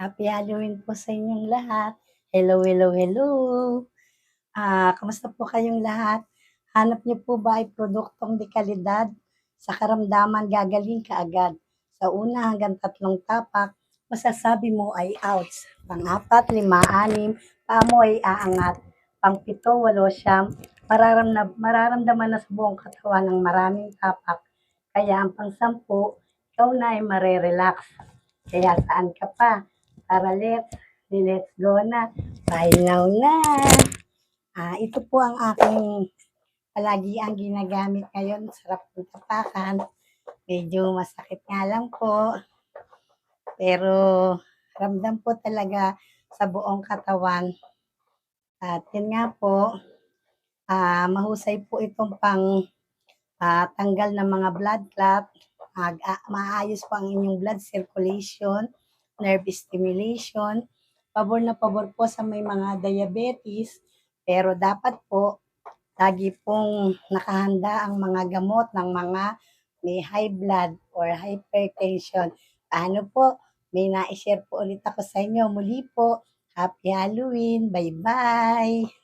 Happy Halloween po sa inyong lahat. Hello, hello, hello. Kamusta po kayong lahat? Hanap niyo po ba ay produktong de kalidad? Sa karamdaman gagaling kaagad. Sa una hanggang 3 tapak, masasabi mo ay ouch. Pang-4, 5, 6, paa mo ay aangat. Pang-7, 8, 9, mararamdaman na sa buong katawan ng maraming tapak. Kaya ang pang-10, ikaw na ay marerelax. Kaya saan ka pa? Tara, let's go na. Buy now na. Ito po ang aking palagi ang ginagamit ngayon. Sarap ng tapakan. Medyo masakit nga lang po. Pero ramdam po talaga sa buong katawan. At yun nga po, mahusay po itong pang tanggal ng mga blood clot. Maayos po ang inyong blood circulation, nerve stimulation. Pabor na pabor po sa may mga diabetes. Pero dapat po, lagi pong nakahanda ang mga gamot ng mga may high blood or hypertension. Paano po? May na-share po ulit ako sa inyo. Muli po, Happy Halloween. Bye-bye!